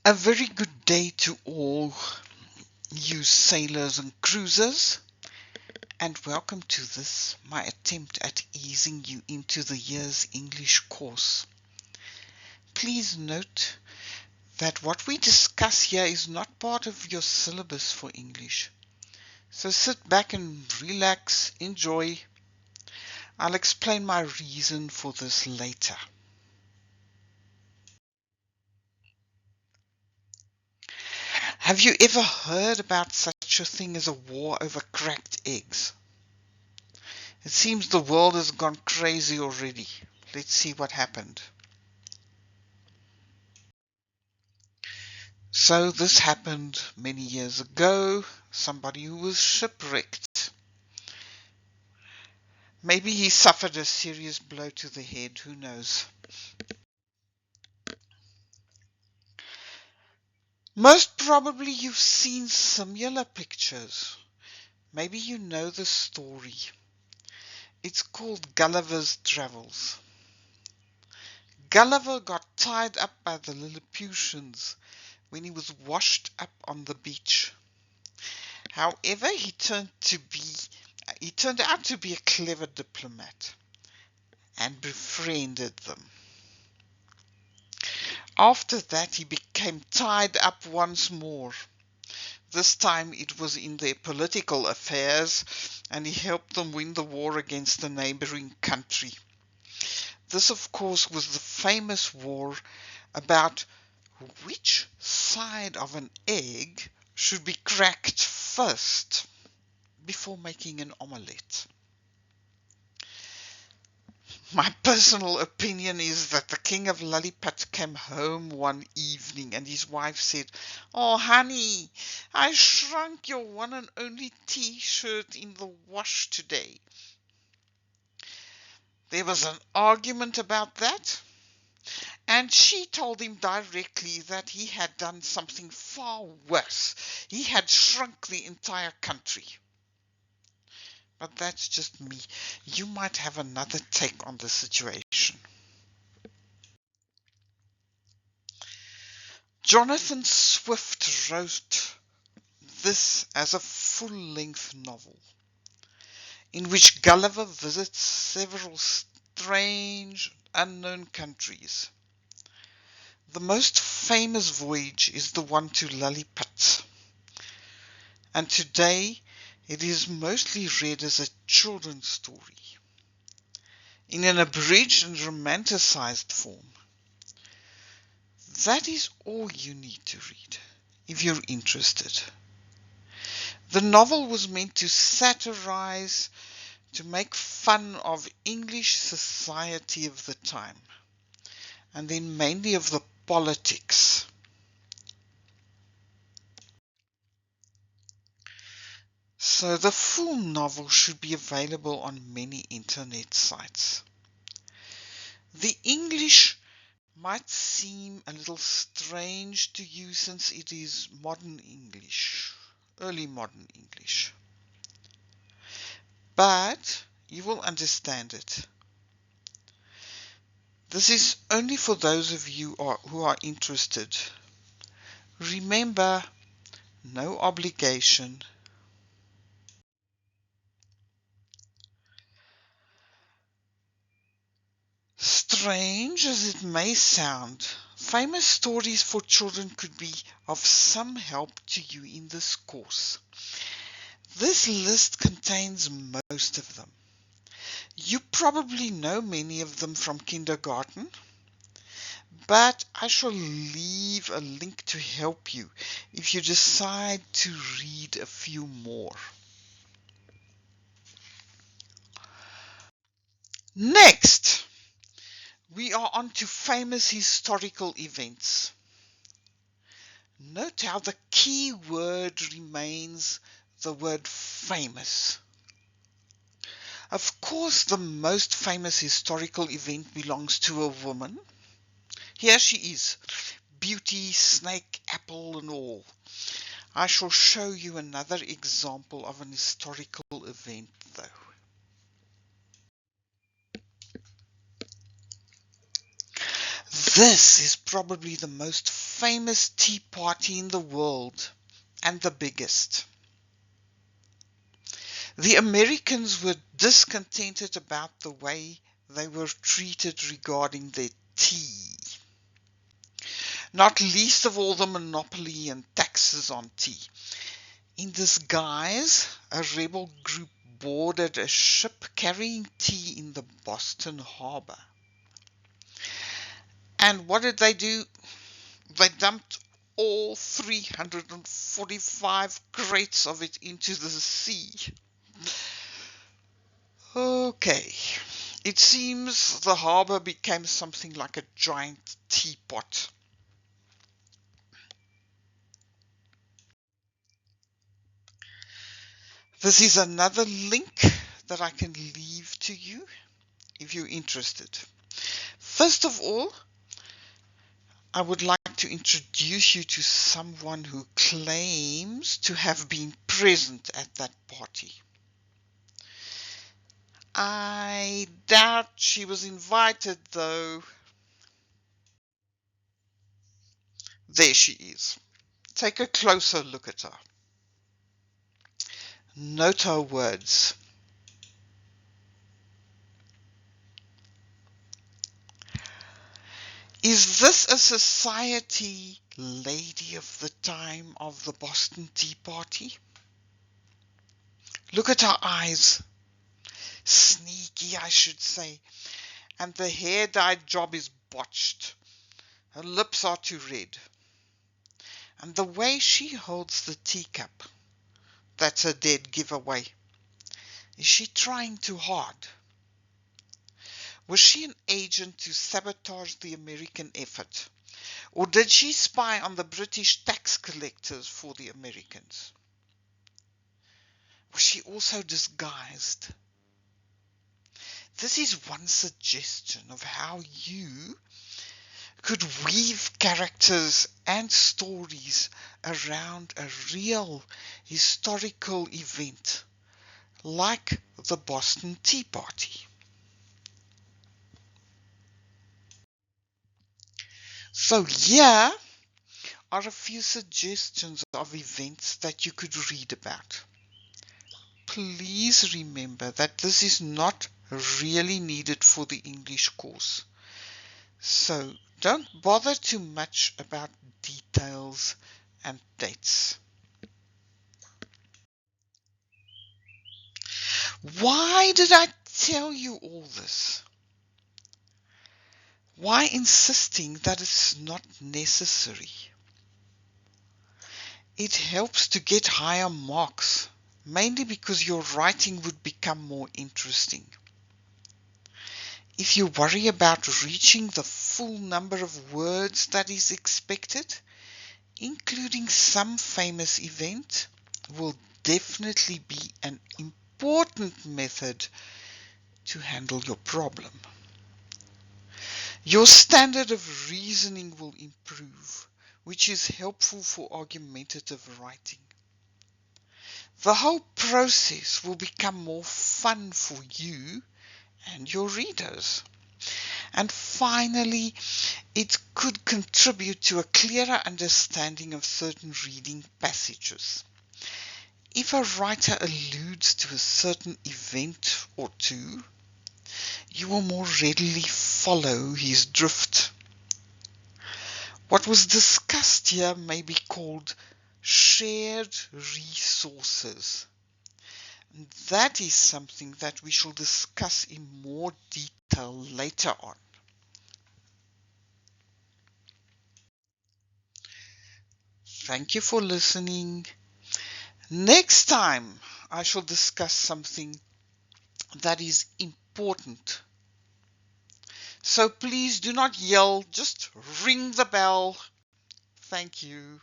A very good day to all you sailors and cruisers, and welcome to this, my attempt at easing you into the year's English course. Please note that what we discuss here is not part of your syllabus for English. So sit back and relax, enjoy. I'll explain my reason for this later. Have you ever heard about such a thing as a war over cracked eggs? It seems the world has gone crazy already. Let's see what happened. So this happened many years ago. Somebody who was shipwrecked. Maybe he suffered a serious blow to the head, who knows. Most probably you've seen similar pictures. Maybe you know the story. It's called Gulliver's Travels. Gulliver got tied up by the Lilliputians when he was washed up on the beach. However, he turned out to be a clever diplomat and befriended them. After that, he became tied up once more. This time it was in their political affairs, and he helped them win the war against the neighboring country. This, of course, was the famous war about which side of an egg should be cracked first before making an omelette. My personal opinion is that the King of Lilliput came home one evening and his wife said, "Oh, honey, I shrunk your one and only t-shirt in the wash today." There was an argument about that, and she told him directly that he had done something far worse. He had shrunk the entire country. But that's just me. You might have another take on the situation. Jonathan Swift wrote this as a full-length novel, in which Gulliver visits several strange, unknown countries. The most famous voyage is the one to Lilliput, and today it is mostly read as a children's story, in an abridged and romanticized form. That is all you need to read, if you're interested. The novel was meant to satirize, to make fun of English society of the time, and then mainly of the politics. So the full novel should be available on many internet sites. The English might seem a little strange to you since it is modern English, early modern English. But you will understand it. This is only for those of you who are interested. Remember, no obligation. Strange as it may sound, famous stories for children could be of some help to you in this course. This list contains most of them. You probably know many of them from kindergarten, but I shall leave a link to help you if you decide to read a few more. Next, we are on to famous historical events. Note how the key word remains the word famous. Of course, the most famous historical event belongs to a woman. Here she is, beauty, snake, apple and all. I shall show you another example of an historical event though. This is probably the most famous tea party in the world and the biggest. The Americans were discontented about the way they were treated regarding their tea. Not least of all the monopoly and taxes on tea. In this guise, a rebel group boarded a ship carrying tea in the Boston harbor. And what did they do? They dumped all 345 crates of it into the sea. Okay, it seems the harbor became something like a giant teapot. This is another link that I can leave to you if you're interested. First of all, I would like to introduce you to someone who claims to have been present at that party. I doubt she was invited though. There she is. Take a closer look at her. Note her words. Is this a society lady of the time of the Boston Tea Party? Look at her eyes. Sneaky, I should say. And the hair dye job is botched. Her lips are too red. And the way she holds the teacup, that's a dead giveaway. Is she trying too hard? Was she an agent to sabotage the American effort? Or did she spy on the British tax collectors for the Americans? Was she also disguised? This is one suggestion of how you could weave characters and stories around a real historical event like the Boston Tea Party. So here are a few suggestions of events that you could read about. Please remember that this is not really needed for the English course. So don't bother too much about details and dates. Why did I tell you all this? Why insisting that it's not necessary? It helps to get higher marks, mainly because your writing would become more interesting. If you worry about reaching the full number of words that is expected, including some famous event will definitely be an important method to handle your problem. Your standard of reasoning will improve, which is helpful for argumentative writing. The whole process will become more fun for you and your readers. And finally, it could contribute to a clearer understanding of certain reading passages. If a writer alludes to a certain event or two, you will more readily follow his drift. What was discussed here may be called shared resources. And that is something that we shall discuss in more detail later on. Thank you for listening. Next time, I shall discuss something that is important. So please do not yell, just ring the bell. Thank you.